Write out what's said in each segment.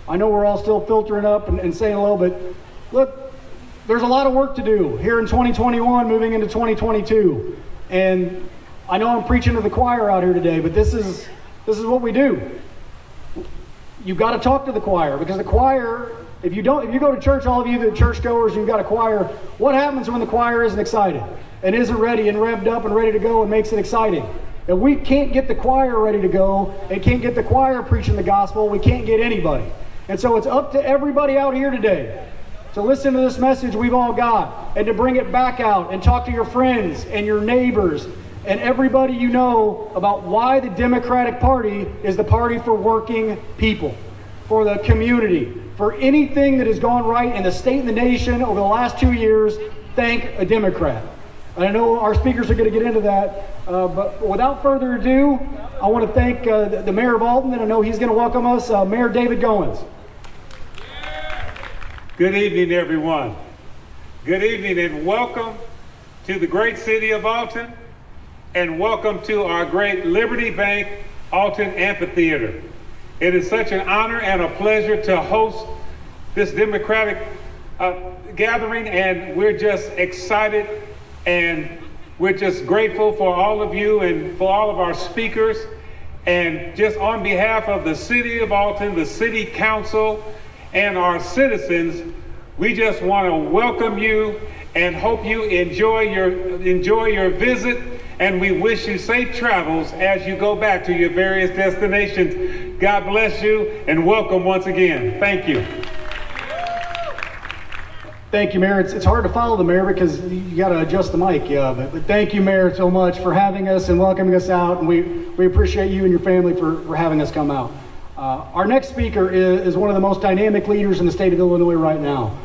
I know we're all still filtering up and saying hello, but look, there's a lot of work to do here in 2021 moving into 2022. And I know I'm preaching to the choir out here today, but this is what we do. You've got to talk to the choir, because the choir, if you go to church, all of you that churchgoers, you've got a choir, what happens when the choir isn't excited and isn't ready and revved up and ready to go and makes it exciting? If we can't get the choir ready to go and can't get the choir preaching the gospel, we can't get anybody. And so it's up to everybody out here today to listen to this message we've all got and to bring it back out and talk to your friends and your neighbors and everybody you know about why the Democratic Party is the party for working people, for the community, for anything that has gone right in the state and the nation over the last 2 years. Thank a Democrat. And I know our speakers are going to get into that, but without further ado, I want to thank the Mayor of Alton, and I know he's going to welcome us, Mayor David Goins. Good evening, everyone. Good evening, and welcome to the great city of Alton, and welcome to our great Liberty Bank Alton Amphitheater. It is such an honor and a pleasure to host this Democratic gathering, and we're just excited and we're just grateful for all of you and for all of our speakers. And just on behalf of the city of Alton, the city council, and our citizens, we just want to welcome you and hope you enjoy your visit, and we wish you safe travels as you go back to your various destinations. God bless you and welcome once again. Thank you. Thank you, Mayor. It's hard to follow the Mayor because you got to adjust the mic. But thank you, Mayor, so much for having us and welcoming us out. And we appreciate you and your family for having us come out. Our next speaker is one of the most dynamic leaders in the state of Illinois right now.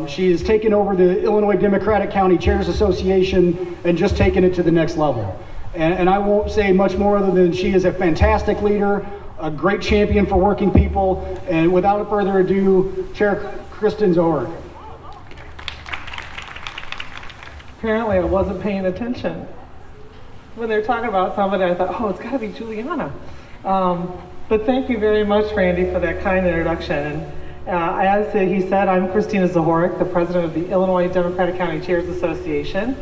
She has taken over the Illinois Democratic County Chairs Association and just taken it to the next level. And I won't say much more other than she is a fantastic leader, a great champion for working people. And without further ado, Chair Kristen Zohar. Apparently I wasn't paying attention. When they were talking about somebody, I thought, oh, it's got to be Juliana. But thank you very much, Randy, for that kind introduction. And as he said, I'm Christina Zahorik, the president of the Illinois Democratic County Chairs Association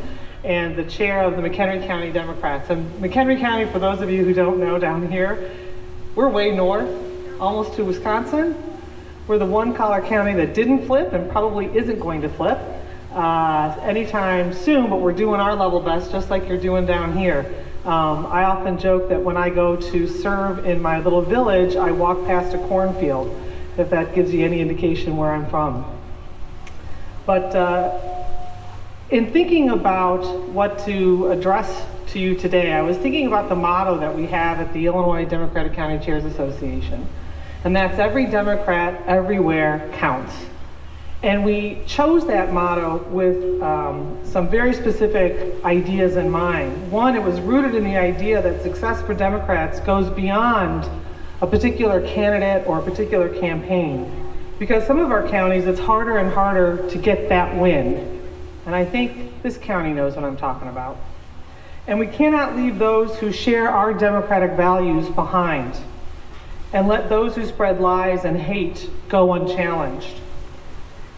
and the chair of the McHenry County Democrats. And McHenry County, for those of you who don't know down here, we're way north, almost to Wisconsin. We're the one-collar county that didn't flip and probably isn't going to flip anytime soon, but we're doing our level best, just like you're doing down here. I often joke that when I go to serve in my little village, I walk past a cornfield, if that gives you any indication where I'm from. But in thinking about what to address to you today, I was thinking about the motto that we have at the Illinois Democratic County Chairs Association, and that's every Democrat everywhere counts. And we chose that motto with some very specific ideas in mind. One, it was rooted in the idea that success for Democrats goes beyond a particular candidate or a particular campaign. Because some of our counties, it's harder and harder to get that win. And I think this county knows what I'm talking about. And we cannot leave those who share our democratic values behind and let those who spread lies and hate go unchallenged.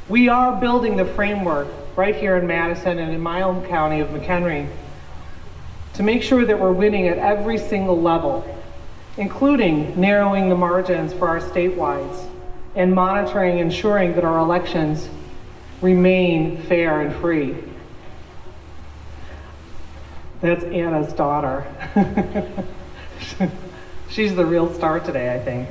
We are building the framework right here in Madison and in my own county of McHenry to make sure that we're winning at every single level, including narrowing the margins for our statewides and monitoring, ensuring that our elections remain fair and free. That's Anna's daughter. She's the real star today, I think.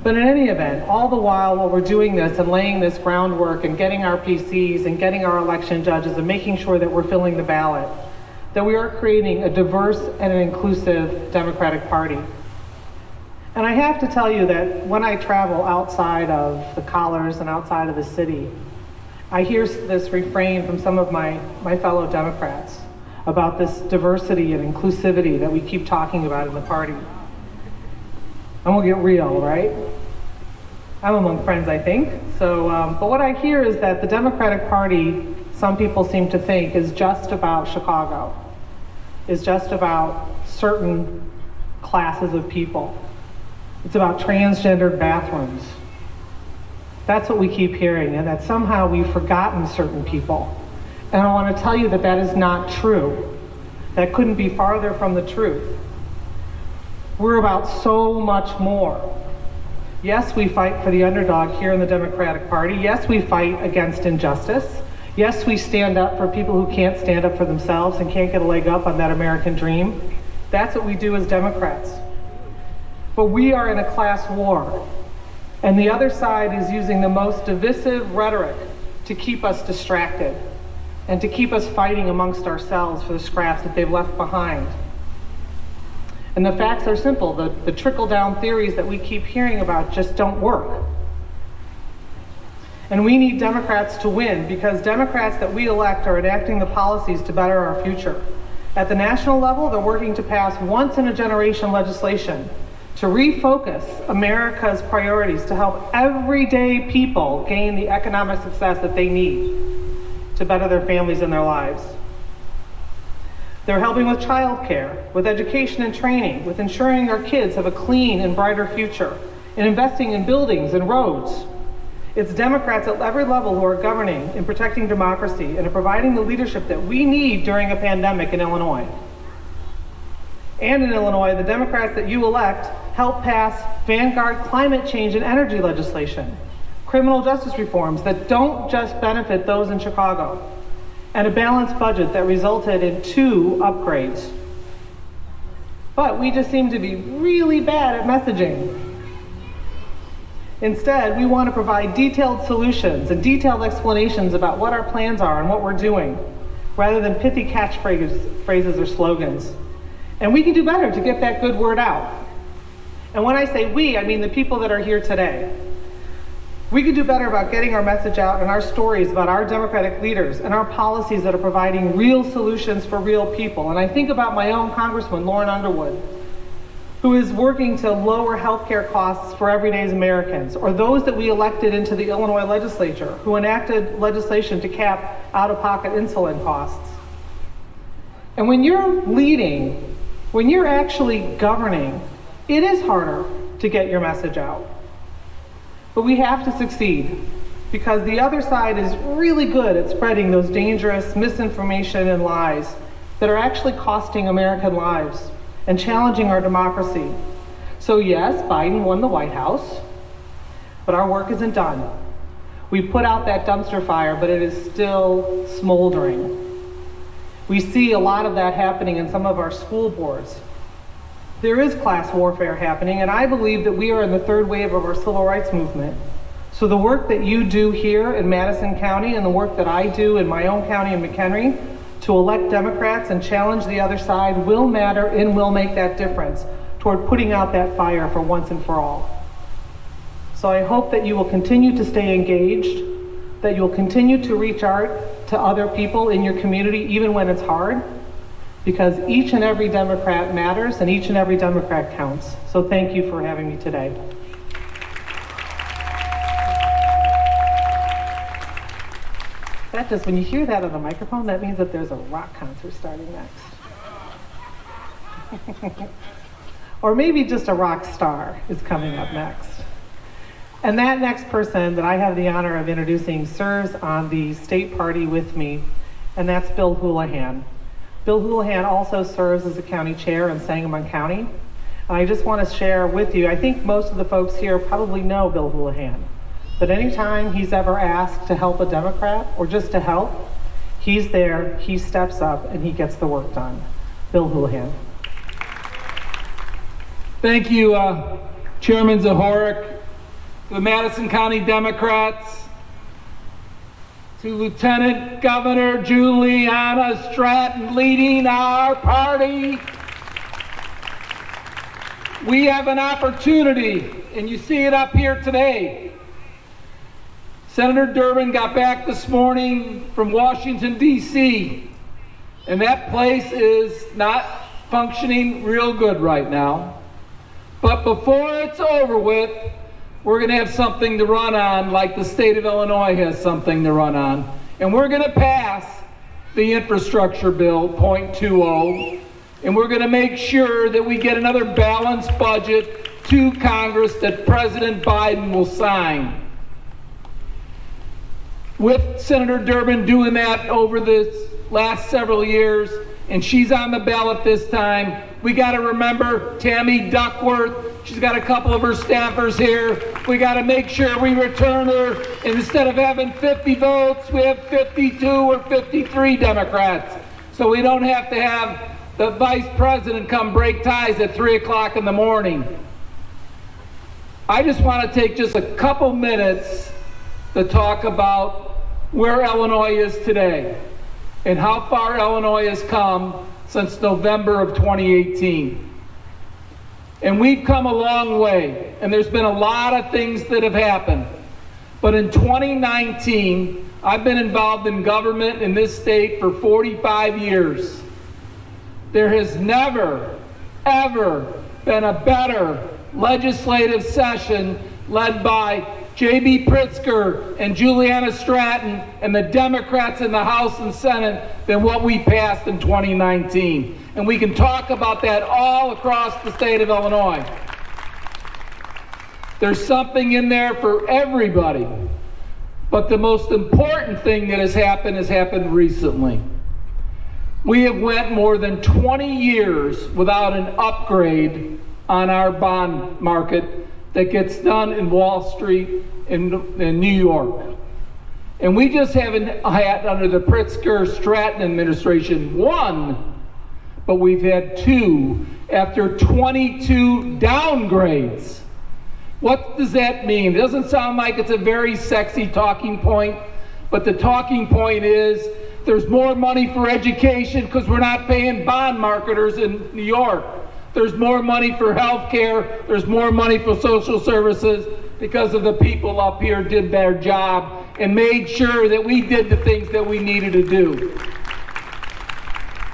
But in any event, all the while we're doing this and laying this groundwork and getting our PCs and getting our election judges and making sure that we're filling the ballot, that we are creating a diverse and an inclusive Democratic Party. And I have to tell you that when I travel outside of the collars and outside of the city, I hear this refrain from some of my fellow Democrats about this diversity and inclusivity that we keep talking about in the party. And we'll get real, right? I'm among friends, I think. So, but what I hear is that the Democratic Party, some people seem to think, is just about Chicago, is just about certain classes of people, It's about transgendered bathrooms. That's what we keep hearing, and that somehow we've forgotten certain people. And I want to tell you that that is not true. That couldn't be farther from the truth. We're about so much more. Yes, we fight for the underdog here in the Democratic Party. Yes, we fight against injustice. Yes, we stand up for people who can't stand up for themselves and can't get a leg up on that American dream. That's what we do as Democrats. But we are in a class war, and the other side is using the most divisive rhetoric to keep us distracted and to keep us fighting amongst ourselves for the scraps that they've left behind. And the facts are simple. The trickle-down theories that we keep hearing about just don't work. And we need Democrats to win, because Democrats that we elect are enacting the policies to better our future. At the national level, they're working to pass once-in-a-generation legislation to refocus America's priorities to help everyday people gain the economic success that they need to better their families and their lives. They're helping with childcare, with education and training, with ensuring their kids have a clean and brighter future, and investing in buildings and roads. It's Democrats at every level who are governing and protecting democracy and are providing the leadership that we need during a pandemic in Illinois. And in Illinois, the Democrats that you elect help pass vanguard climate change and energy legislation, criminal justice reforms that don't just benefit those in Chicago, and a balanced budget that resulted in 2 upgrades. But we just seem to be really bad at messaging. Instead, we want to provide detailed solutions and detailed explanations about what our plans are and what we're doing, rather than pithy catchphrases or slogans. And we can do better to get that good word out. And when I say we, I mean the people that are here today. We can do better about getting our message out and our stories about our Democratic leaders and our policies that are providing real solutions for real people. And I think about my own Congressman, Lauren Underwood, who is working to lower healthcare costs for everyday Americans, or those that we elected into the Illinois legislature who enacted legislation to cap out-of-pocket insulin costs. And when you're leading, when you're actually governing, it is harder to get your message out. But we have to succeed, because the other side is really good at spreading those dangerous misinformation and lies that are actually costing American lives and challenging our democracy. So yes, Biden won the White House, but our work isn't done. We put out that dumpster fire, but it is still smoldering. We see a lot of that happening in some of our school boards. There is class warfare happening, and I believe that we are in the 3rd wave of our civil rights movement. So the work that you do here in Madison County and the work that I do in my own county in McHenry to elect Democrats and challenge the other side will matter and will make that difference toward putting out that fire for once and for all. So I hope that you will continue to stay engaged, that you'll continue to reach out to other people in your community even when it's hard, because each and every Democrat matters and each and every Democrat counts. So thank you for having me today. That just, when you hear that on the microphone, that means that there's a rock concert starting next. Or maybe just a rock star is coming up next. And that next person that I have the honor of introducing serves on the state party with me, and that's Bill Houlihan. Bill Houlihan also serves as the county chair in Sangamon County. And I just want to share with you, I think most of the folks here probably know Bill Houlihan. But anytime he's ever asked to help a Democrat or just to help, he's there, he steps up, and he gets the work done. Bill Houlihan. Thank you, Chairman Zahorik, the Madison County Democrats, to Lieutenant Governor Juliana Stratton leading our party. We have an opportunity, and you see it up here today. Senator Durbin got back this morning from Washington, D.C., and that place is not functioning real good right now. But before it's over with, we're going to have something to run on, like the state of Illinois has something to run on. And we're going to pass the infrastructure bill, .20, and we're going to make sure that we get another balanced budget to Congress that President Biden will sign. With Senator Durbin doing that over this last several years, and she's on the ballot this time, we got to remember Tammy Duckworth. She's got a couple of her staffers here. We got to make sure we return her. And instead of having 50 votes, we have 52 or 53 Democrats. So we don't have to have the vice president come break ties at 3 o'clock in the morning. I just want to take just a couple minutes to talk about where Illinois is today and how far Illinois has come since November of 2018. And we've come a long way, and there's been a lot of things that have happened. But in 2019, I've been involved in government in this state for 45 years. There has never, ever been a better legislative session led by J.B. Pritzker and Juliana Stratton and the Democrats in the House and Senate than what we passed in 2019. And we can talk about that all across the state of Illinois. There's something in there for everybody. But the most important thing that has happened recently. We have went more than 20 years without an upgrade on our bond market that gets done in Wall Street in New York. And we just haven't had, under the Pritzker-Stratton administration, one, but we've had two after 22 downgrades. What does that mean? It doesn't sound like it's a very sexy talking point, but the talking point is there's more money for education because we're not paying bond marketers in New York. There's more money for health care. There's more money for social services because of the people up here did their job and made sure that we did the things that we needed to do.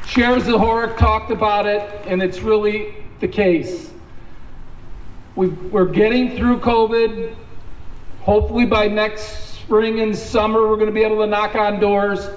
Chair Zahorik talked about it, and it's really the case. We're getting through COVID. Hopefully by next spring and summer, we're going to be able to knock on doors.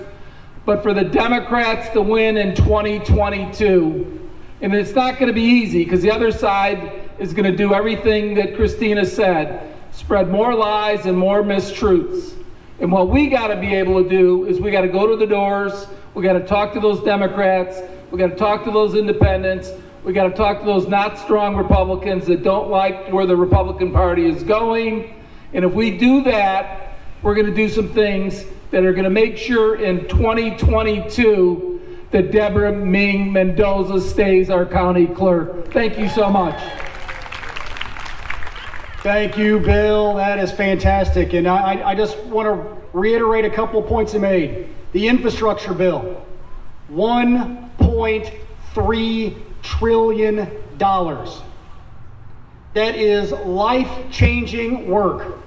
But for the Democrats to win in 2022, and it's not going to be easy because the other side is going to do everything that Christina said, spread more lies and more mistruths. And what we got to be able to do is we got to go to the doors, we got to talk to those Democrats, we got to talk to those independents, we got to talk to those not strong Republicans that don't like where the Republican Party is going. And if we do that, we're going to do some things that are going to make sure in 2022 that Deborah Ming Mendoza stays our county clerk. Thank you so much. Thank you, Bill. That is fantastic. And I just want to reiterate a couple of points he made. The infrastructure bill, $1.3 trillion. That is life-changing work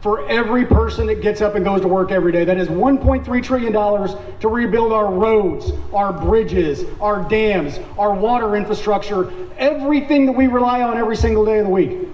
for every person that gets up and goes to work every day. That is $1.3 trillion to rebuild our roads, our bridges, our dams, our water infrastructure, everything that we rely on every single day of the week.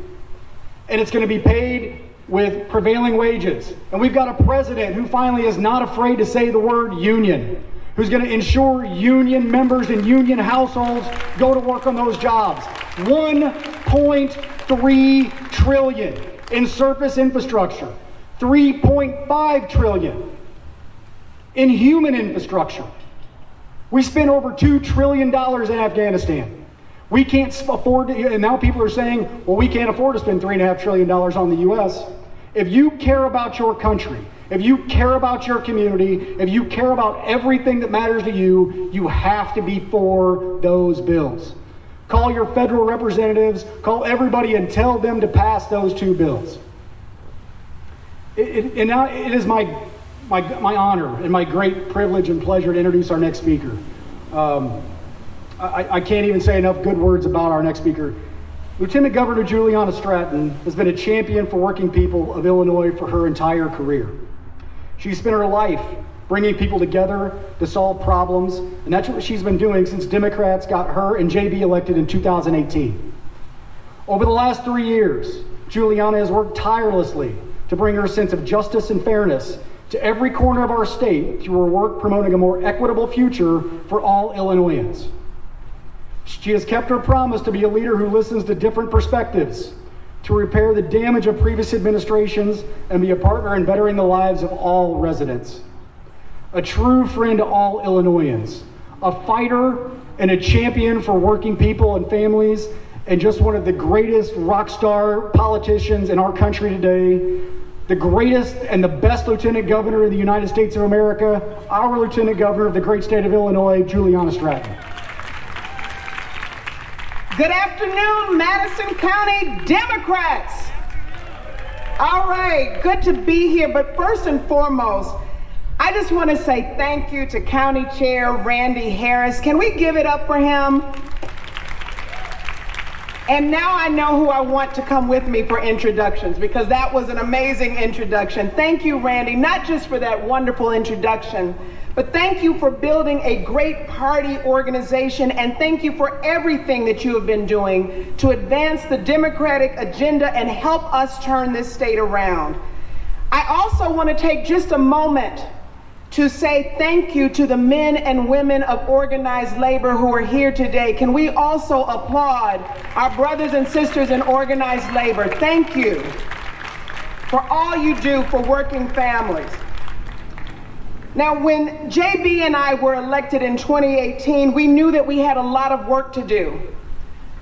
And it's going to be paid with prevailing wages. And we've got a president who finally is not afraid to say the word union, who's going to ensure union members and union households go to work on those jobs. $1.3 trillion in surface infrastructure, $3.5 trillion in human infrastructure. We spent over $2 trillion in Afghanistan. We can't afford to, and now people are saying, well, we can't afford to spend $3.5 trillion on the U.S. If you care about your country, if you care about your community, if you care about everything that matters to you, you have to be for those bills. Call your federal representatives, call everybody and tell them to pass those two bills. And now it is my honor and my great privilege and pleasure to introduce our next speaker. I can't even say enough good words about our next speaker. Lieutenant Governor Juliana Stratton has been a champion for working people of Illinois for her entire career. She spent her life bringing people together to solve problems, and that's what she's been doing since Democrats got her and JB elected in 2018. Over the last 3 years, Juliana has worked tirelessly to bring her sense of justice and fairness to every corner of our state through her work promoting a more equitable future for all Illinoisans. She has kept her promise to be a leader who listens to different perspectives, to repair the damage of previous administrations, and be a partner in bettering the lives of all residents. A true friend to all Illinoisans, a fighter and a champion for working people and families, and just one of the greatest rock star politicians in our country today, the greatest and the best lieutenant governor in the United States of America, our lieutenant governor of the great state of Illinois, Juliana Stratton. Good afternoon, Madison County Democrats. All right, good to be here, but first and foremost, I just want to say thank you to County Chair Randy Harris. Can we give it up for him? And now I know who I want to come with me for introductions, because that was an amazing introduction. Thank you, Randy, not just for that wonderful introduction, but thank you for building a great party organization, and thank you for everything that you have been doing to advance the Democratic agenda and help us turn this state around. I also want to take just a moment to say thank you to the men and women of organized labor who are here today. Can we also applaud our brothers and sisters in organized labor? Thank you for all you do for working families. Now, when JB and I were elected in 2018, we knew that we had a lot of work to do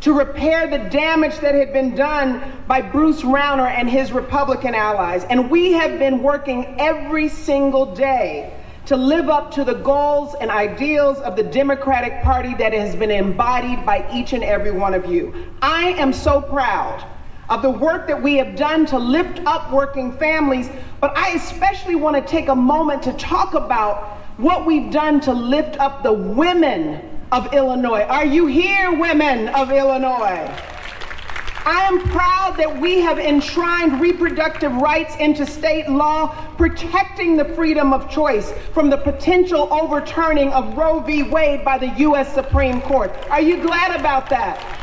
to repair the damage that had been done by Bruce Rauner and his Republican allies. And we have been working every single day to live up to the goals and ideals of the Democratic Party that has been embodied by each and every one of you. I am so proud of the work that we have done to lift up working families, but I especially want to take a moment to talk about what we've done to lift up the women of Illinois. Are you here, women of Illinois? I am proud that we have enshrined reproductive rights into state law, protecting the freedom of choice from the potential overturning of Roe v. Wade by the U.S. Supreme Court. Are you glad about that?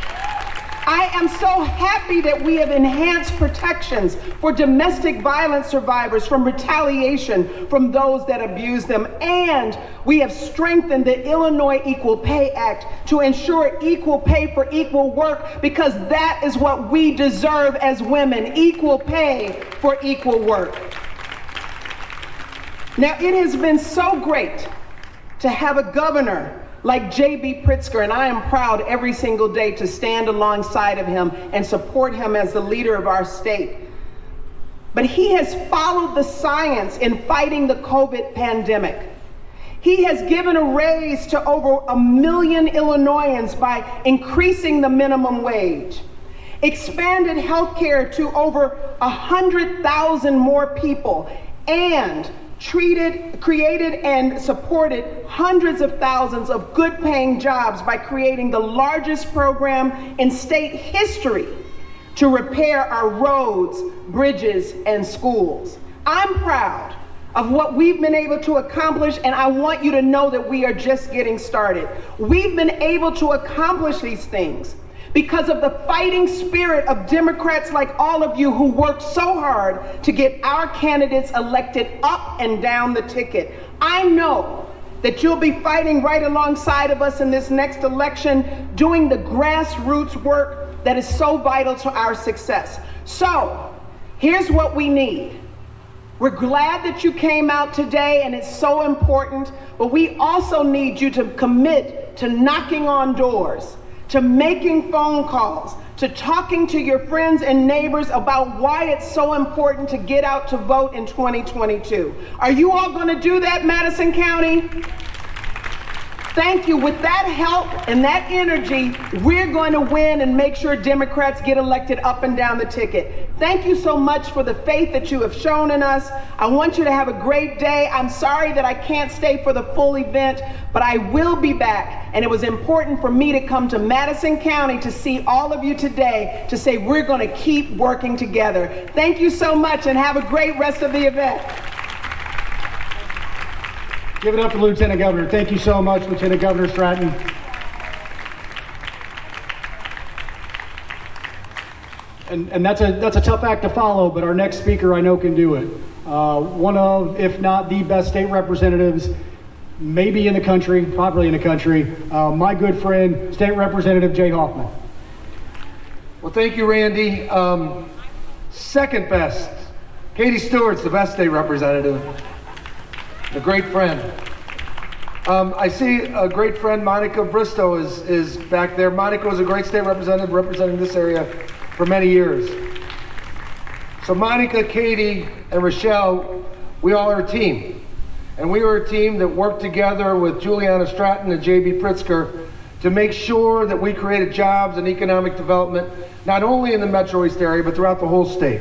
I am so happy that we have enhanced protections for domestic violence survivors from retaliation from those that abuse them. And we have strengthened the Illinois Equal Pay Act to ensure equal pay for equal work, because that is what we deserve as women, equal pay for equal work. Now, it has been so great to have a governor like J.B. Pritzker, and I am proud every single day to stand alongside of him and support him as the leader of our state. But he has followed the science in fighting the COVID pandemic. He has given a raise to over 1 million Illinoisans by increasing the minimum wage, expanded health care to over 100,000 more people, and created and supported hundreds of thousands of good-paying jobs by creating the largest program in state history to repair our roads, bridges, and schools. I'm proud of what we've been able to accomplish, and I want you to know that we are just getting started. We've been able to accomplish these things because of the fighting spirit of Democrats like all of you who worked so hard to get our candidates elected up and down the ticket. I know that you'll be fighting right alongside of us in this next election, doing the grassroots work that is so vital to our success. So, here's what we need. We're glad that you came out today, and it's so important, but we also need you to commit to knocking on doors, to making phone calls, to talking to your friends and neighbors about why it's so important to get out to vote in 2022. Are you all going to do that, Madison County? Thank you. With that help and that energy, we're going to win and make sure Democrats get elected up and down the ticket. Thank you so much for the faith that you have shown in us. I want you to have a great day. I'm sorry that I can't stay for the full event, but I will be back. And it was important for me to come to Madison County to see all of you today to say we're going to keep working together. Thank you so much, and have a great rest of the event. Give it up for Lieutenant Governor. Thank you so much, Lieutenant Governor Stratton. And that's a tough act to follow, but our next speaker I know can do it. One of, if not the best state representatives maybe in the country, probably in the country, my good friend, State Representative Jay Hoffman. Well, thank you, Randy. Second best, Katie Stewart's the best state representative, a great friend. I see a great friend, Monica Bristow, is back there. Monica was a great state representative representing this area for many years. So Monica, Katie, and Rochelle, we all are a team. And we are a team that worked together with Juliana Stratton and J.B. Pritzker to make sure that we created jobs and economic development, not only in the Metro East area, but throughout the whole state.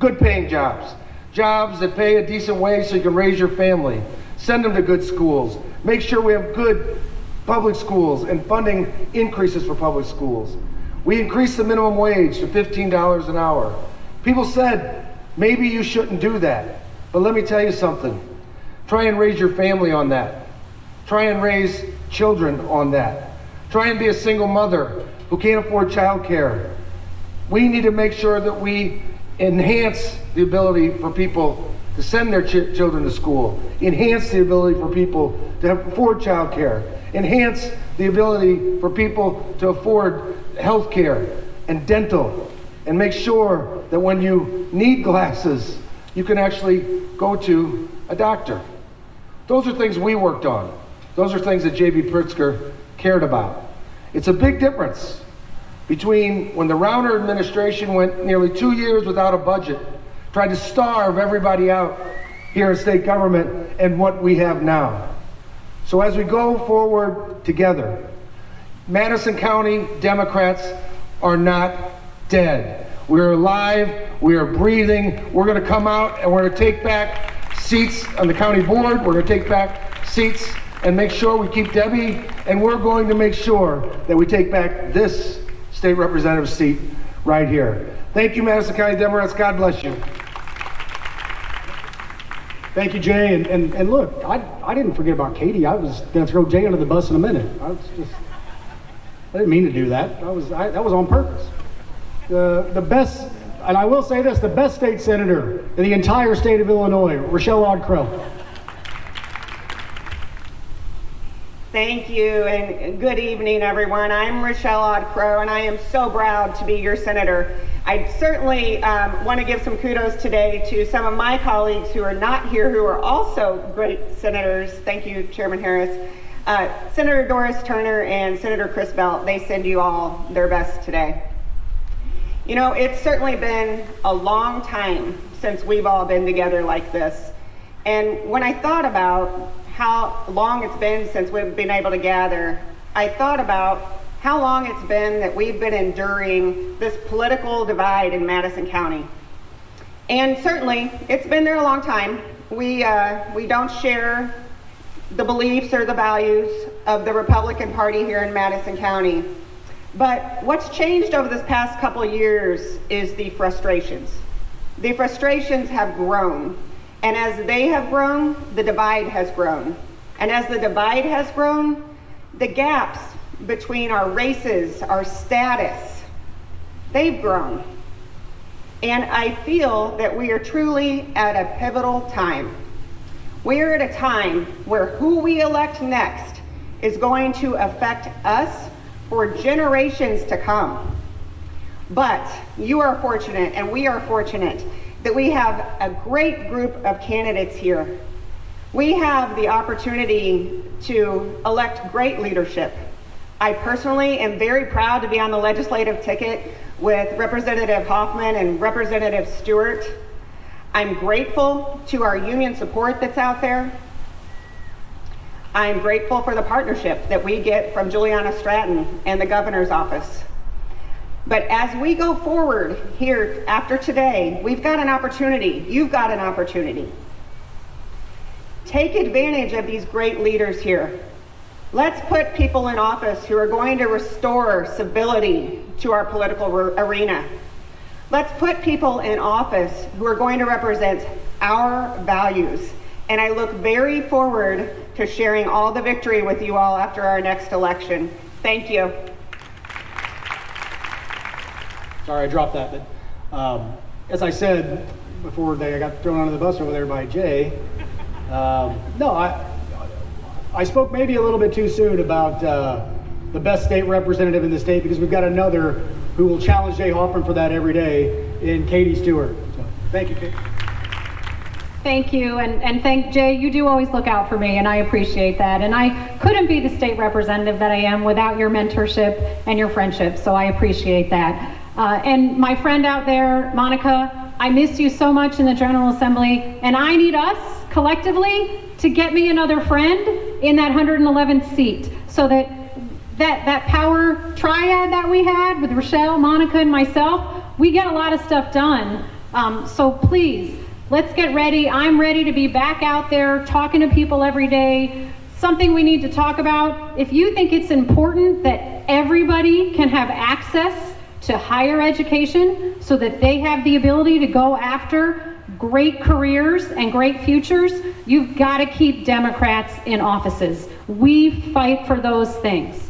Good paying jobs. Jobs that pay a decent wage so you can raise your family. Send them to good schools. Make sure we have good public schools and funding increases for public schools. We increased the minimum wage to $15 an hour. People said, maybe you shouldn't do that. But let me tell you something. Try and raise your family on that. Try and raise children on that. Try and be a single mother who can't afford childcare. We need to make sure that we enhance the ability for people to send their children to school, enhance the ability for people to afford childcare, enhance the ability for people to afford health care and dental, and make sure that when you need glasses, you can actually go to a doctor. Those are things we worked on. Those are things that J.B. Pritzker cared about. It's a big difference between when the Rauner administration went nearly 2 years without a budget, tried to starve everybody out here in state government, and what we have now. So as we go forward together, Madison County Democrats are not dead. We're alive, we are breathing. We're gonna come out and we're gonna take back seats on the county board. We're gonna take back seats and make sure we keep Debbie, and we're going to make sure that we take back this state representative seat right here. Thank you, Madison County Democrats. God bless you. Thank you, Jay. And look, I didn't forget about Katie. I was going to throw Jay under the bus in a minute. I didn't mean to do that. That was on purpose. The best, and I will say this, the best state senator in the entire state of Illinois, Rochelle Odd-Crow. Thank you, and good evening, everyone. I'm Rochelle Odd-Crow, and I am so proud to be your senator. I certainly want to give some kudos today to some of my colleagues who are not here, who are also great senators. Thank you, Chairman Harris. Senator Doris Turner and Senator Chris Belt, they send you all their best today. You know, it's certainly been a long time since we've all been together like this. And when I thought about how long it's been since we've been able to gather, I thought about how long it's been that we've been enduring this political divide in Madison County. And certainly, it's been there a long time. We don't share the beliefs or the values of the Republican Party here in Madison County. But what's changed over this past couple of years is the frustrations. The frustrations have grown. And as they have grown, the divide has grown. And as the divide has grown, the gaps between our races, our status, they've grown. And I feel that we are truly at a pivotal time. We are at a time where who we elect next is going to affect us for generations to come. But you are fortunate, and we are fortunate, that we have a great group of candidates here. We have the opportunity to elect great leadership. I personally am very proud to be on the legislative ticket with Representative Hoffman and Representative Stewart. I'm grateful to our union support that's out there. I'm grateful for the partnership that we get from Juliana Stratton and the governor's office. But as we go forward here after today, we've got an opportunity. You've got an opportunity. Take advantage of these great leaders here. Let's put people in office who are going to restore civility to our political arena. Let's put people in office who are going to represent our values. And I look very forward to sharing all the victory with you all after our next election. Thank you. Sorry, I dropped that. But as I said before, I got thrown under the bus over there by Jay. No, I spoke maybe a little bit too soon about the best state representative in the state, because we've got another who will challenge Jay Hoffman for that every day in Katie Stewart. So, thank you, Kate. Thank you, and thank Jay. You do always look out for me, and I appreciate that. And I couldn't be the state representative that I am without your mentorship and your friendship, so I appreciate that. And my friend out there, Monica, I miss you so much in the General Assembly, and I need us collectively to get me another friend in that 111th seat, so that power triad that we had with Rochelle, Monica, and myself, we get a lot of stuff done. So please, let's get ready. I'm ready to be back out there talking to people every day. Something we need to talk about. If you think it's important that everybody can have access to higher education so that they have the ability to go after great careers and great futures, you've got to keep Democrats in offices. We fight for those things.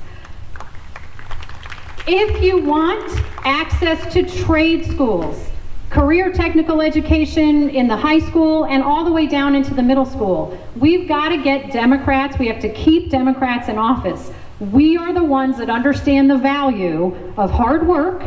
If you want access to trade schools, career technical education in the high school and all the way down into the middle school, we've got to get Democrats, we have to keep Democrats in office. We are the ones that understand the value of hard work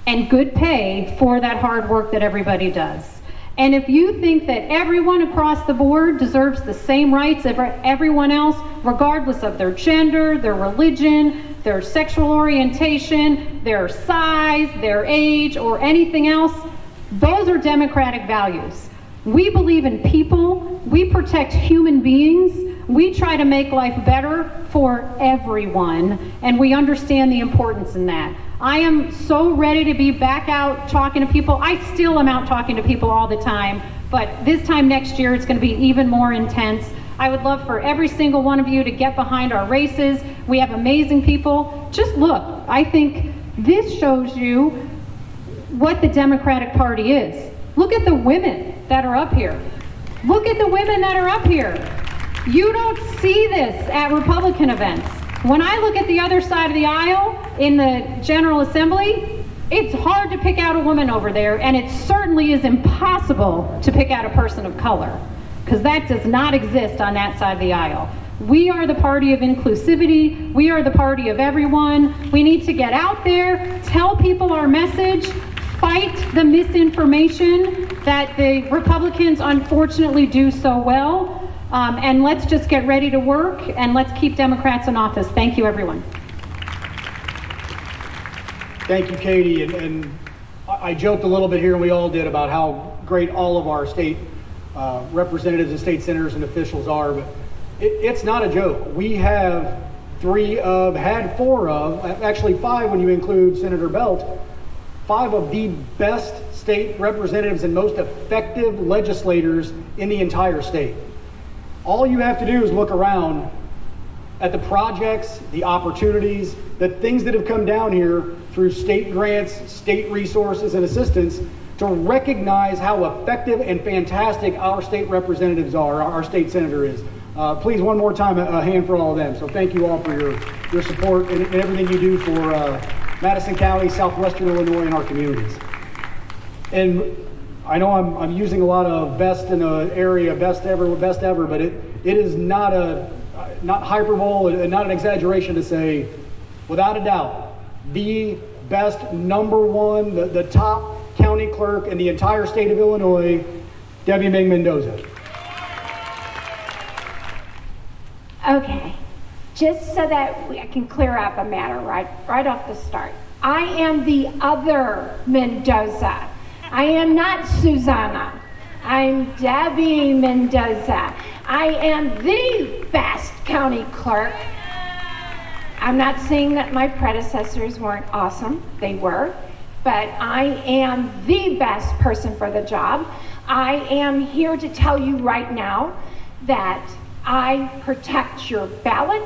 and good pay for that hard work that everybody does. And if you think that everyone across the board deserves the same rights as everyone else, regardless of their gender, their religion, their sexual orientation, their size, their age, or anything else, those are democratic values. We believe in people, we protect human beings, we try to make life better for everyone, and we understand the importance in that. I am so ready to be back out talking to people. I still am out talking to people all the time, but this time next year it's going to be even more intense. I would love for every single one of you to get behind our races. We have amazing people. Just look, I think this shows you what the Democratic Party is. Look at the women that are up here. Look at the women that are up here. You don't see this at Republican events. When I look at the other side of the aisle in the General Assembly, it's hard to pick out a woman over there, and it certainly is impossible to pick out a person of color, because that does not exist on that side of the aisle. We are the party of inclusivity. We are the party of everyone. We need to get out there, tell people our message, fight the misinformation that the Republicans unfortunately do so well. And let's just get ready to work, and let's keep Democrats in office. Thank you, everyone. Thank you, Katie. And I joked a little bit here, and we all did, about how great all of our state representatives and state senators and officials are, but it's not a joke. We have had four of, actually five when you include Senator Belt, five of the best state representatives and most effective legislators in the entire state. All you have to do is look around at the projects, the opportunities, the things that have come down here through state grants, state resources, and assistance to recognize how effective and fantastic our state representatives are, our state senator is. Please, one more time, a hand for all of them. So thank you all for your support and everything you do for Madison County, Southwestern Illinois, and our communities. And I know I'm using a lot of best in the area, best ever, but it is not hyperbole and not an exaggeration to say, without a doubt, the best #1, the top county clerk in the entire state of Illinois, Debbie Ming Mendoza. Okay, just so that I can clear up a matter right off the start. I am the other Mendoza. I am not Susanna. I'm Debbie Mendoza. I am the best county clerk. I'm not saying that my predecessors weren't awesome. They were. But I am the best person for the job. I am here to tell you right now that I protect your ballot.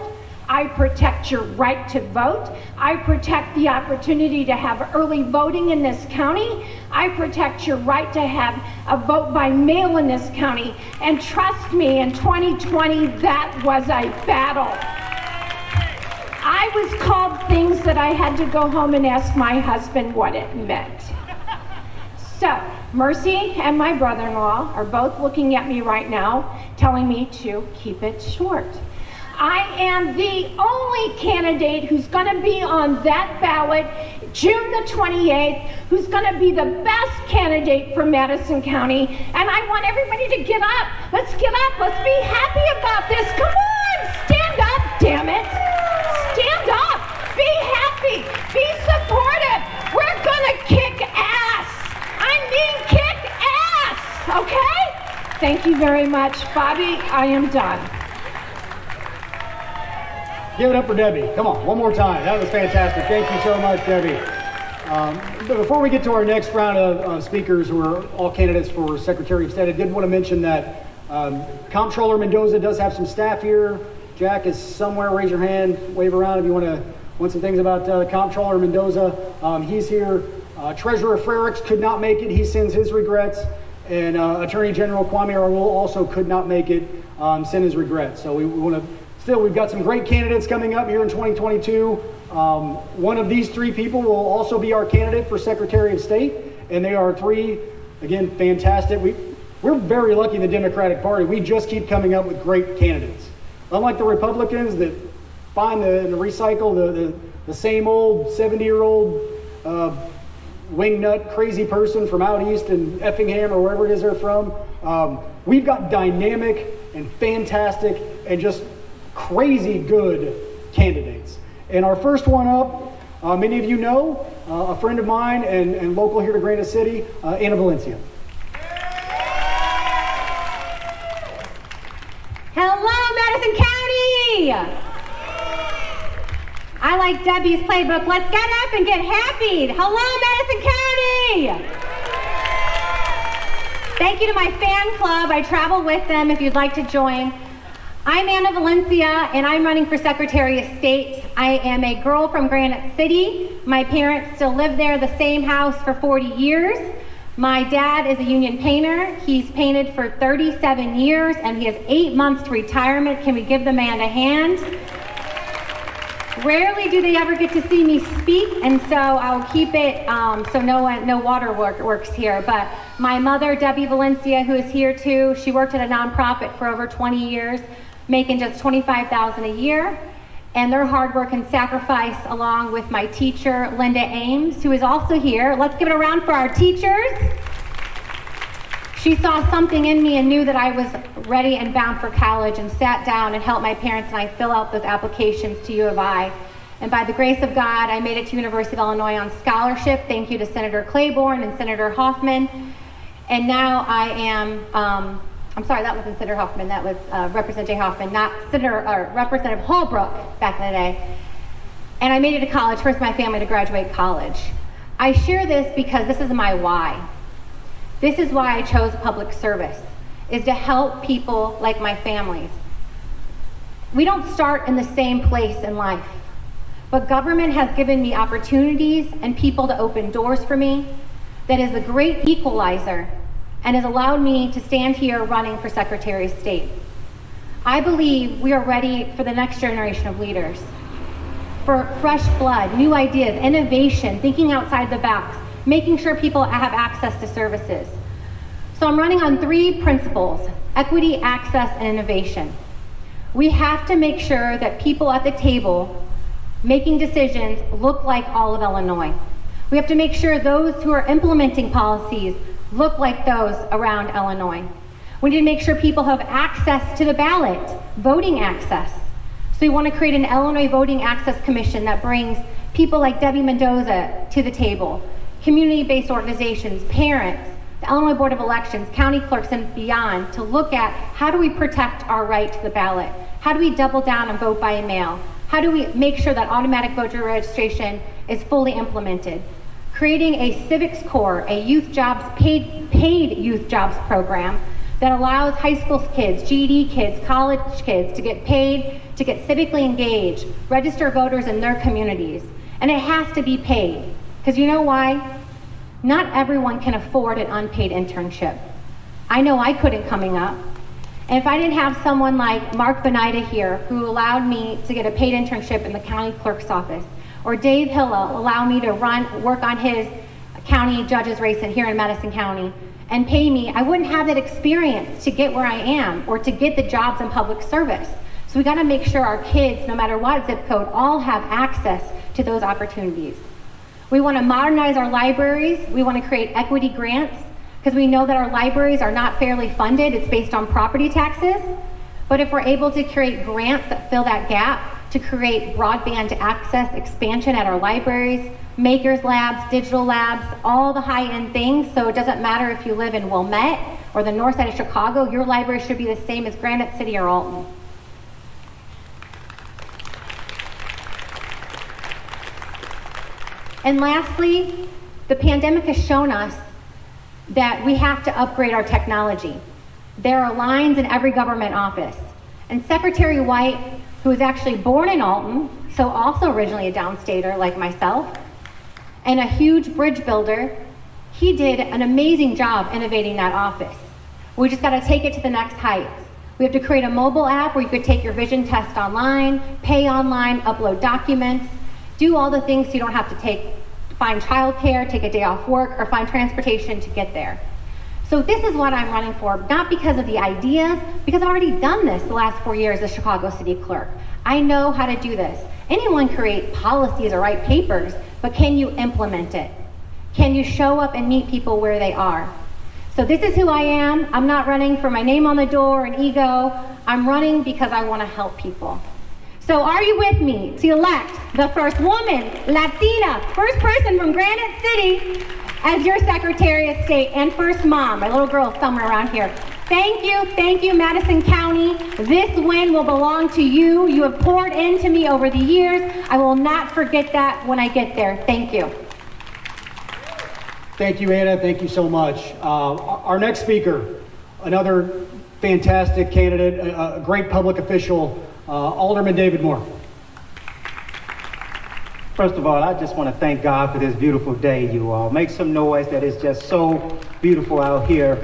I protect your right to vote. I protect the opportunity to have early voting in this county. I protect your right to have a vote by mail in this county. And trust me, in 2020, that was a battle. I was called things that I had to go home and ask my husband what it meant. So, Mercy and my brother-in-law are both looking at me right now, telling me to keep it short. I am the only candidate who's going to be on that ballot June the 28th, who's going to be the best candidate for Madison County. And I want everybody to get up. Let's get up. Let's be happy about this. Come on, stand up, damn it. Stand up. Be happy. Be supportive. We're going to kick ass. I mean kick ass, okay? Thank you very much. Bobby, I am done. Give it up for Debbie. Come on, one more time. That was fantastic. Thank you so much, Debbie. But before we get to our next round of speakers who are all candidates for Secretary of State, I did want to mention that Comptroller Mendoza does have some staff here. Jack is somewhere. Raise your hand, wave around if you want some things about Comptroller Mendoza. He's here. Treasurer Frericks could not make it. He sends his regrets. And Attorney General Kwame Arul also could not make it, send his regrets. So we want to. Still, we've got some great candidates coming up here in 2022. One of these three people will also be our candidate for Secretary of State, and they are three, again, fantastic. We're very lucky in the Democratic Party. We just keep coming up with great candidates. Unlike the Republicans that find and recycle the same old 70-year-old wingnut crazy person from out east in Effingham or wherever it is they're from, we've got dynamic and fantastic and just crazy good candidates. And our first one up, many of you know, a friend of mine and local here to Granite City, Anna Valencia. Hello, Madison County! I like Debbie's playbook. Let's get up and get happy. Hello, Madison County! Thank you to my fan club. I travel with them if you'd like to join. I'm Anna Valencia, and I'm running for Secretary of State. I am a girl from Granite City. My parents still live there, the same house for 40 years. My dad is a union painter. He's painted for 37 years, and he has 8 months to retirement. Can we give the man a hand? Rarely do they ever get to see me speak, and so I'll keep it so no waterworks here. But my mother, Debbie Valencia, who is here too, she worked at a nonprofit for over 20 years, making just $25,000 a year. And their hard work and sacrifice, along with my teacher, Linda Ames, who is also here. Let's give it a round for our teachers. She saw something in me and knew that I was ready and bound for college, and sat down and helped my parents and I fill out those applications to U of I. And by the grace of God, I made it to University of Illinois on scholarship. Thank you to Senator Claiborne and Senator Hoffman. And now I am, I'm sorry, that wasn't Senator Hoffman, that was Representative Hoffman, not Representative Holbrook back in the day. And I made it to college, first my family to graduate college. I share this because this is my why. This is why I chose public service, is to help people like my families. We don't start in the same place in life, but government has given me opportunities and people to open doors for me that is a great equalizer and has allowed me to stand here running for Secretary of State. I believe we are ready for the next generation of leaders, for fresh blood, new ideas, innovation, thinking outside the box, making sure people have access to services. So I'm running on 3 principles: equity, access, and innovation. We have to make sure that people at the table making decisions look like all of Illinois. We have to make sure those who are implementing policies look like those around Illinois. We need to make sure people have access to the ballot, voting access. So we want to create an Illinois Voting Access Commission that brings people like Debbie Mendoza to the table, community-based organizations, parents, the Illinois Board of Elections, county clerks, and beyond, to look at how do we protect our right to the ballot? How do we double down on vote by mail? How do we make sure that automatic voter registration is fully implemented? Creating a civics corps, a youth jobs, paid youth jobs program that allows high school kids, GED kids, college kids to get paid, to get civically engaged, register voters in their communities. And it has to be paid. Because you know why? Not everyone can afford an unpaid internship. I know I couldn't coming up. And if I didn't have someone like Mark Benida here, who allowed me to get a paid internship in the county clerk's office, or Dave Hilla allow me to work on his county judge's race here in Madison County and pay me, I wouldn't have that experience to get where I am or to get the jobs in public service. So So we got to make sure our kids, no matter what zip code, all have access to those opportunities. We want to modernize our libraries. We want to create equity grants because we know that our libraries are not fairly funded. It's based on property taxes. But if we're able to create grants that fill that gap to create broadband access expansion at our libraries, makers labs, digital labs, all the high-end things, so it doesn't matter if you live in Wilmette or the north side of Chicago, your library should be the same as Granite City or Alton. And lastly, the pandemic has shown us that we have to upgrade our technology. There are lines in every government office. And Secretary White, who was actually born in Alton, so also originally a downstater like myself, and a huge bridge builder, he did an amazing job innovating that office. We just gotta take it to the next heights. We have to create a mobile app where you could take your vision test online, pay online, upload documents, do all the things so you don't have to find childcare, take a day off work, or find transportation to get there. So this is what I'm running for, not because of the ideas, because I've already done this the last 4 years as Chicago City Clerk. I know how to do this. Anyone can create policies or write papers, but can you implement it? Can you show up and meet people where they are? So this is who I am. I'm not running for my name on the door and ego. I'm running because I want to help people. So are you with me to elect the first woman, Latina, first person from Granite City as your Secretary of State and first mom, my little girl somewhere around here. Thank you, Madison County. This win will belong to you. You have poured into me over the years. I will not forget that when I get there. Thank you. Thank you, Anna. Thank you so much. Our next speaker, another fantastic candidate, a great public official, Alderman David Moore. First of all, I just want to thank God for this beautiful day, you all. Make some noise that is just so beautiful out here.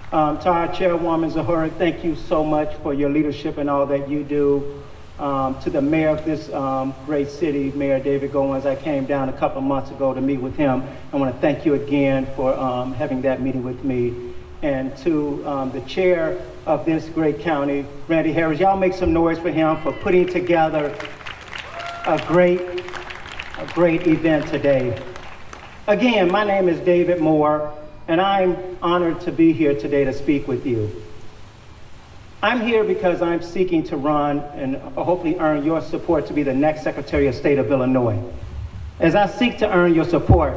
To our Chairwoman Zahara, thank you so much for your leadership and all that you do. To the mayor of this great city, Mayor David Goins, I came down a couple months ago to meet with him. I want to thank you again for having that meeting with me. And to the chair of this great county, Randy Harris, y'all make some noise for him for putting together a great event today. Again, my name is David Moore, and I'm honored to be here today to speak with you. I'm here because I'm seeking to run and hopefully earn your support to be the next Secretary of State of Illinois. As I seek to earn your support,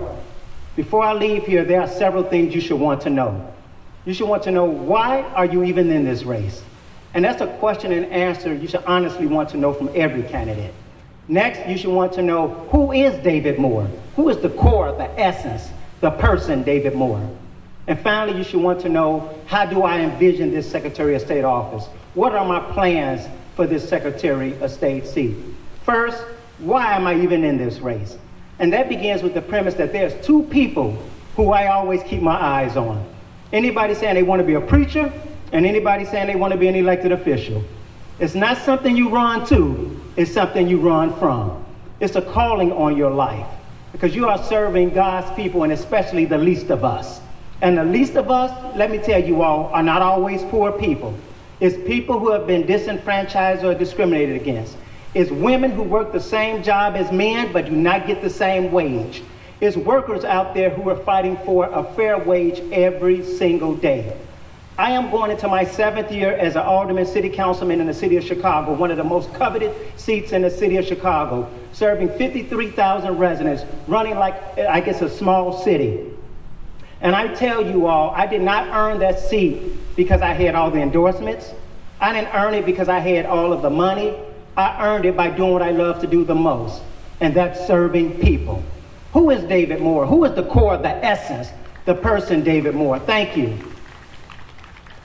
before I leave here, there are several things you should want to know. You should want to know, why are you even in this race? And that's a question and answer you should honestly want to know from every candidate. Next, you should want to know, who is David Moore? Who is the core, the essence, the person David Moore? And finally, you should want to know, how do I envision this Secretary of State office? What are my plans for this Secretary of State seat? First, why am I even in this race? And that begins with the premise that there's two people who I always keep my eyes on. Anybody saying they want to be a preacher, and anybody saying they want to be an elected official. It's not something you run to, it's something you run from. It's a calling on your life, because you are serving God's people, and especially the least of us. And the least of us, let me tell you all, are not always poor people. It's people who have been disenfranchised or discriminated against. It's women who work the same job as men but do not get the same wage. It's workers out there who are fighting for a fair wage every single day. I am going into my 7th year as an alderman, city councilman in the city of Chicago, one of the most coveted seats in the city of Chicago, serving 53,000 residents, running like, I guess, a small city. And I tell you all, I did not earn that seat because I had all the endorsements. I didn't earn it because I had all of the money. I earned it by doing what I love to do the most, and that's serving people. Who is David Moore? Who is the core, the essence, the person David Moore? Thank you.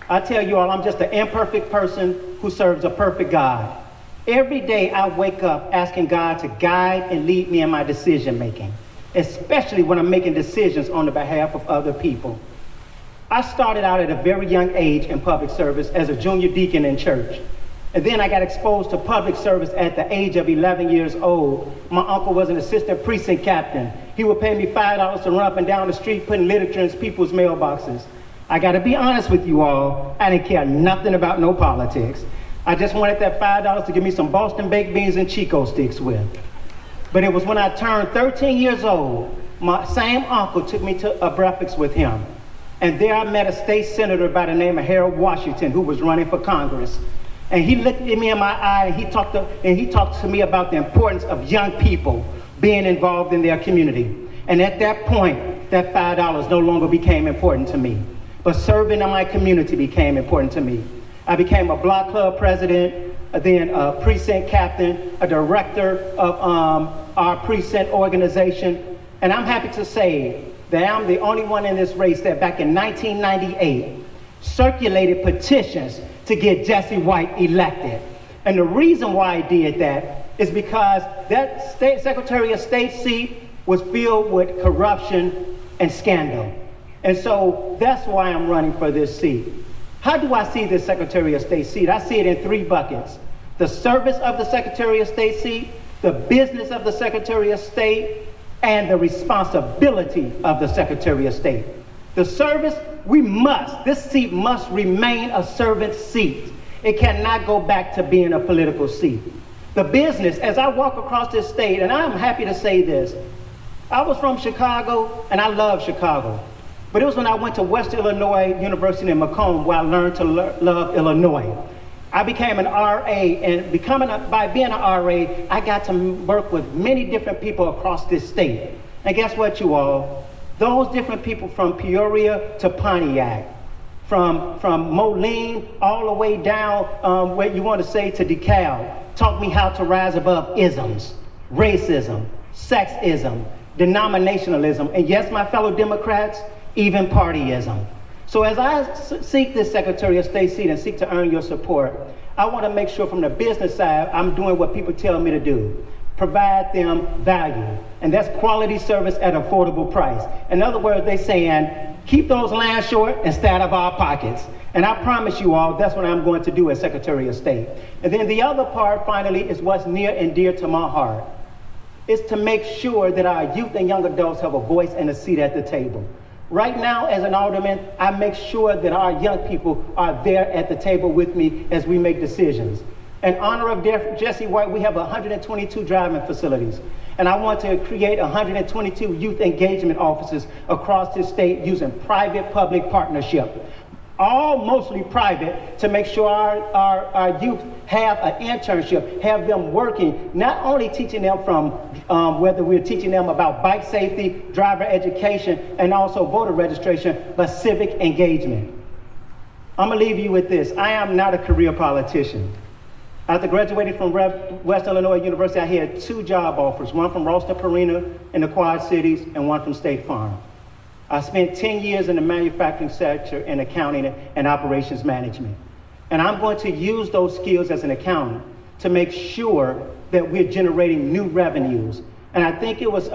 I tell you all, I'm just an imperfect person who serves a perfect God. Every day I wake up asking God to guide and lead me in my decision making, especially when I'm making decisions on the behalf of other people. I started out at a very young age in public service as a junior deacon in church. And then I got exposed to public service at the age of 11 years old. My uncle was an assistant precinct captain. He would pay me $5 to run up and down the street putting literature in people's mailboxes. I got to be honest with you all, I didn't care nothing about no politics. I just wanted that $5 to give me some Boston baked beans and Chico sticks with. But it was when I turned 13 years old, my same uncle took me to a breakfast with him. And there I met a state senator by the name of Harold Washington, who was running for Congress. And he looked at me in my eye and he talked to me about the importance of young people being involved in their community. And at that point, that $5 no longer became important to me. But serving in my community became important to me. I became a block club president, then a precinct captain, a director of our precinct organization. And I'm happy to say that I'm the only one in this race that back in 1998 circulated petitions to get Jesse White elected. And the reason why I did that is because that Secretary of State seat was filled with corruption and scandal. And so that's why I'm running for this seat. How do I see this Secretary of State seat? I see it in 3 buckets. The service of the Secretary of State seat, the business of the Secretary of State, and the responsibility of the Secretary of State. The service, this seat must remain a servant seat. It cannot go back to being a political seat. The business, as I walk across this state, and I'm happy to say this, I was from Chicago, and I love Chicago. But it was when I went to West Illinois University in Macomb where I learned to love Illinois. I became an RA, and by being an RA, I got to work with many different people across this state. And guess what, you all? Those different people from Peoria to Pontiac, from Moline all the way down, where you want to say to DeKalb, taught me how to rise above isms, racism, sexism, denominationalism, and yes, my fellow Democrats, even partyism. So as I seek this Secretary of State seat and seek to earn your support, I want to make sure from the business side, I'm doing what people tell me to do. Provide them value. And that's quality service at an affordable price. In other words, they're saying, keep those lines short and stay out of our pockets. And I promise you all, that's what I'm going to do as Secretary of State. And then the other part, finally, is what's near and dear to my heart. It's to make sure that our youth and young adults have a voice and a seat at the table. Right now, as an alderman, I make sure that our young people are there at the table with me as we make decisions. In honor of Jesse White, we have 122 driving facilities. And I want to create 122 youth engagement offices across this state using private-public partnership. All mostly private, to make sure our youth have an internship, have them working, not only teaching them from whether we're teaching them about bike safety, driver education, and also voter registration, but civic engagement. I'm gonna leave you with this. I am not a career politician. After graduating from West Illinois University, I had 2 job offers, one from Ralston Purina in the Quad Cities and one from State Farm. I spent 10 years in the manufacturing sector in accounting and operations management. And I'm going to use those skills as an accountant to make sure that we're generating new revenues. And I think it was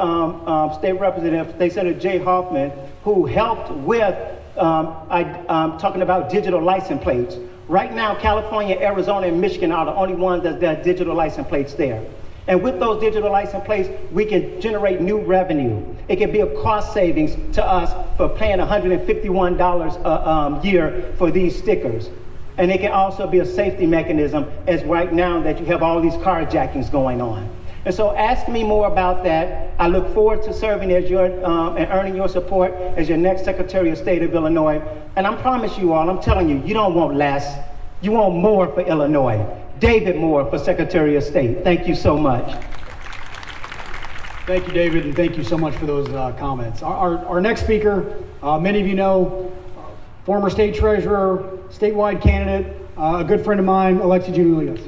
State Senator Jay Hoffman who helped with talking about digital license plates. Right now, California, Arizona, and Michigan are the only ones that have digital license plates there. And with those digital license plates, we can generate new revenue. It can be a cost savings to us for paying $151 a year for these stickers. And it can also be a safety mechanism, as right now that you have all these carjackings going on. And so ask me more about that. I look forward to serving as your and earning your support as your next Secretary of State of Illinois. And I promise you all, I'm telling you, you don't want less. You want more for Illinois. David Moore for Secretary of State. Thank you so much. Thank you, David, and thank you so much for those comments. Our next speaker, many of you know, former state treasurer, statewide candidate, a good friend of mine, Alexi Julius.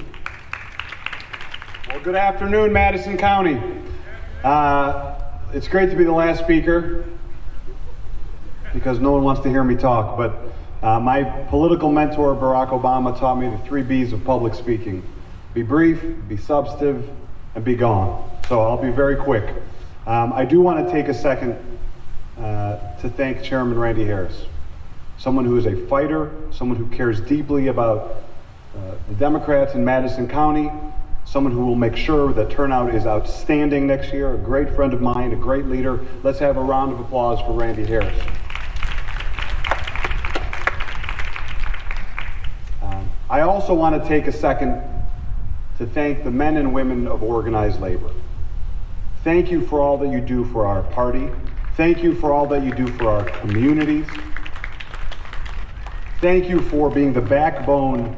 Well, good afternoon, Madison County. It's great to be the last speaker because no one wants to hear me talk, but my political mentor, Barack Obama, taught me the 3 B's of public speaking. Be brief, be substantive, and be gone. So I'll be very quick. I do want to take a second to thank Chairman Randy Harris, someone who is a fighter, someone who cares deeply about the Democrats in Madison County, someone who will make sure that turnout is outstanding next year, a great friend of mine, a great leader. Let's have a round of applause for Randy Harris. I also want to take a second to thank the men and women of organized labor. Thank you for all that you do for our party. Thank you for all that you do for our communities. Thank you for being the backbone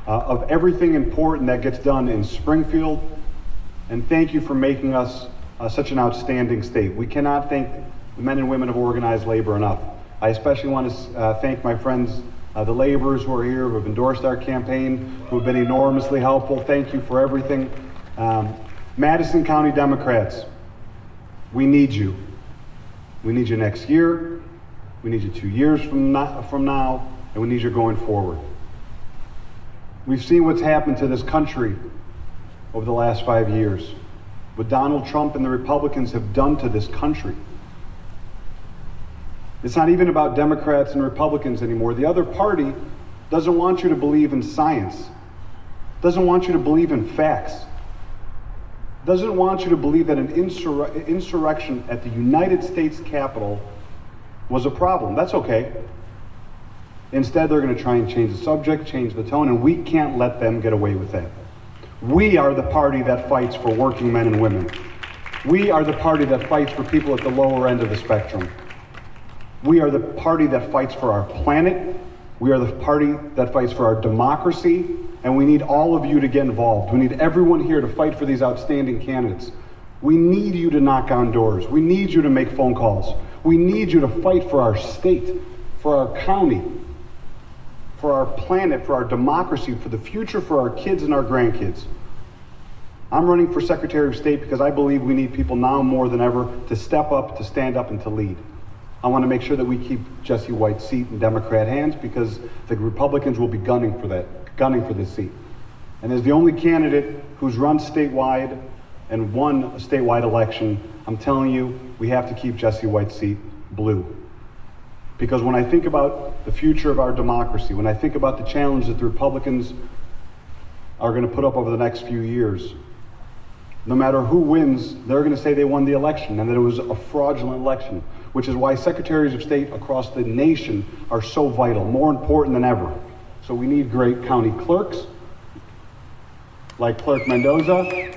of everything important that gets done in Springfield. And thank you for making us such an outstanding state. We cannot thank the men and women of organized labor enough. I especially want to thank my friends, the laborers who are here, who have endorsed our campaign, who have been enormously helpful. Thank you for everything. Madison County Democrats, we need you. We need you next year. We need you 2 years from now, and we need you going forward. We've seen what's happened to this country over the last 5 years, what Donald Trump and the Republicans have done to this country. It's not even about Democrats and Republicans anymore. The other party doesn't want you to believe in science, doesn't want you to believe in facts, doesn't want you to believe that an insurrection at the United States Capitol was a problem. That's okay. Instead, they're going to try and change the subject, change the tone, and we can't let them get away with that. We are the party that fights for working men and women. We are the party that fights for people at the lower end of the spectrum. We are the party that fights for our planet. We are the party that fights for our democracy, and we need all of you to get involved. We need everyone here to fight for these outstanding candidates. We need you to knock on doors. We need you to make phone calls. We need you to fight for our state, for our county, for our planet, for our democracy, for the future, for our kids and our grandkids. I'm running for Secretary of State because I believe we need people now more than ever to step up, to stand up, and to lead. I want to make sure that we keep Jesse White's seat in Democrat hands because the Republicans will be gunning for this seat. And as the only candidate who's run statewide and won a statewide election, I'm telling you, we have to keep Jesse White's seat blue. Because when I think about the future of our democracy, when I think about the challenge that the Republicans are going to put up over the next few years, no matter who wins, they're going to say they won the election and that it was a fraudulent election, which is why secretaries of state across the nation are so vital, more important than ever. So we need great county clerks, like Clerk Mendoza.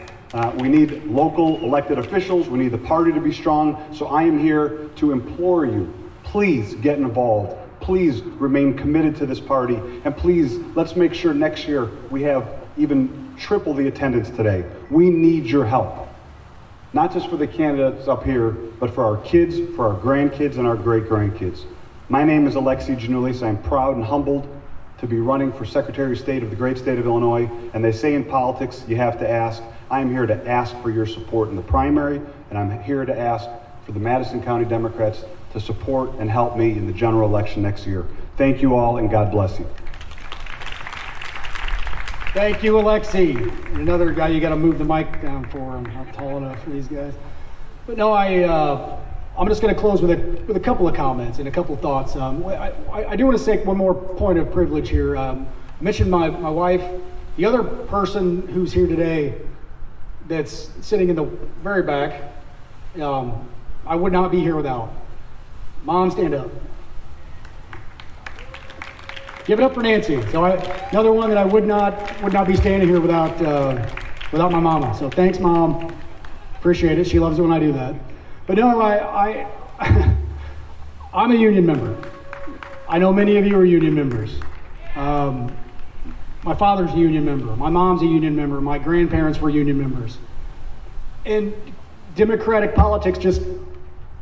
We need local elected officials. We need the party to be strong. So I am here to implore you, please get involved. Please remain committed to this party. And please, let's make sure next year we have even triple the attendance today. We need your help. Not just for the candidates up here, but for our kids, for our grandkids, and our great-grandkids. My name is Alexi Janulis. I'm proud and humbled to be running for Secretary of State of the great state of Illinois. And they say in politics, you have to ask. I'm here to ask for your support in the primary, and I'm here to ask for the Madison County Democrats to support and help me in the general election next year. Thank you all, and God bless you. Thank you, Alexi. Another guy, you got to move the mic down for him. Not tall enough for these guys. But no, I'm just going to close with a couple of comments and a couple of thoughts. I do want to say one more point of privilege here. I mentioned my wife. The other person who's here today that's sitting in the very back, I would not be here without. Mom, stand up. Give it up for Nancy. So another one that I would not be standing here without my mama. So thanks, Mom. Appreciate it. She loves it when I do that. But no, I'm a union member. I know many of you are union members. My father's a union member. My mom's a union member. My grandparents were union members. And Democratic politics just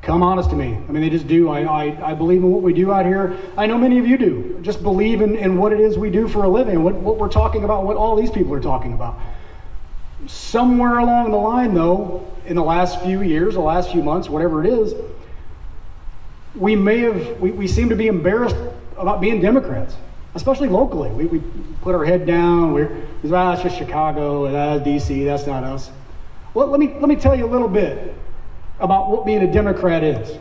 come honest to me. I mean, they just do. I believe in what we do out here. I know many of you do. Just believe in what it is we do for a living, what we're talking about, what all these people are talking about. Somewhere along the line, though, in the last few years, the last few months, whatever it is, we seem to be embarrassed about being Democrats, especially locally. We put our head down. It's just Chicago, that's DC, that's not us. Well, let me tell you a little bit about what being a Democrat is.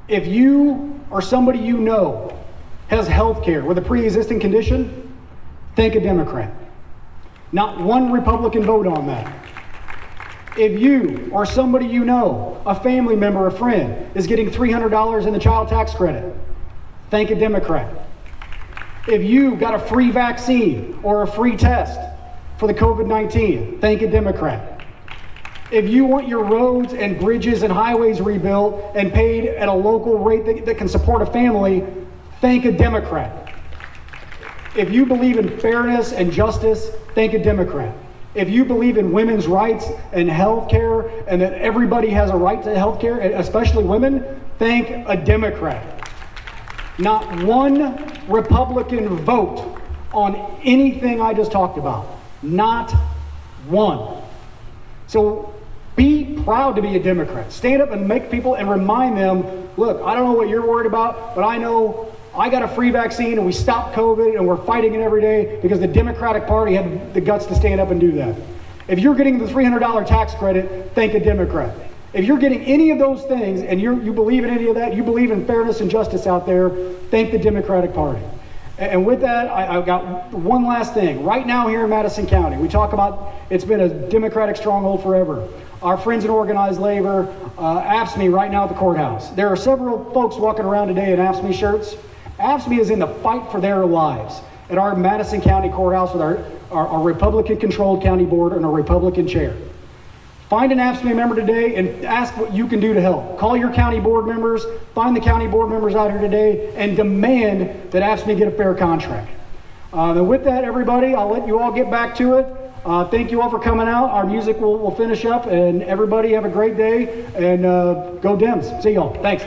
If you or somebody you know has health care with a pre-existing condition, thank a Democrat. Not one Republican vote on that. If you or somebody you know, a family member, a friend, is getting $300 in the child tax credit, thank a Democrat. If you got a free vaccine or a free test for the COVID-19, thank a Democrat. If you want your roads and bridges and highways rebuilt and paid at a local rate that can support a family, thank a Democrat. If you believe in fairness and justice, thank a Democrat. If you believe in women's rights and health care and that everybody has a right to health care, especially women, thank a Democrat. Not one Republican vote on anything I just talked about. Not one. So be proud to be a Democrat. Stand up and make people and remind them, look, I don't know what you're worried about, but I know I got a free vaccine and we stopped COVID and we're fighting it every day because the Democratic Party had the guts to stand up and do that. If you're getting the $300 tax credit, thank a Democrat. If you're getting any of those things and you believe in any of that, you believe in fairness and justice out there, thank the Democratic Party. And with that, I've got one last thing. Right now here in Madison County, we talk about it's been a Democratic stronghold forever. Our friends in organized labor, AFSCME right now at the courthouse. There are several folks walking around today in AFSCME shirts. AFSCME is in the fight for their lives at our Madison County courthouse with our Republican-controlled county board and a Republican chair. Find an AFSCME member today and ask what you can do to help. Call your county board members, find the county board members out here today, and demand that AFSCME get a fair contract. And with that, everybody, I'll let you all get back to it. Thank you all for coming out. Our music will finish up, and everybody have a great day, and go Dems. See y'all. Thanks.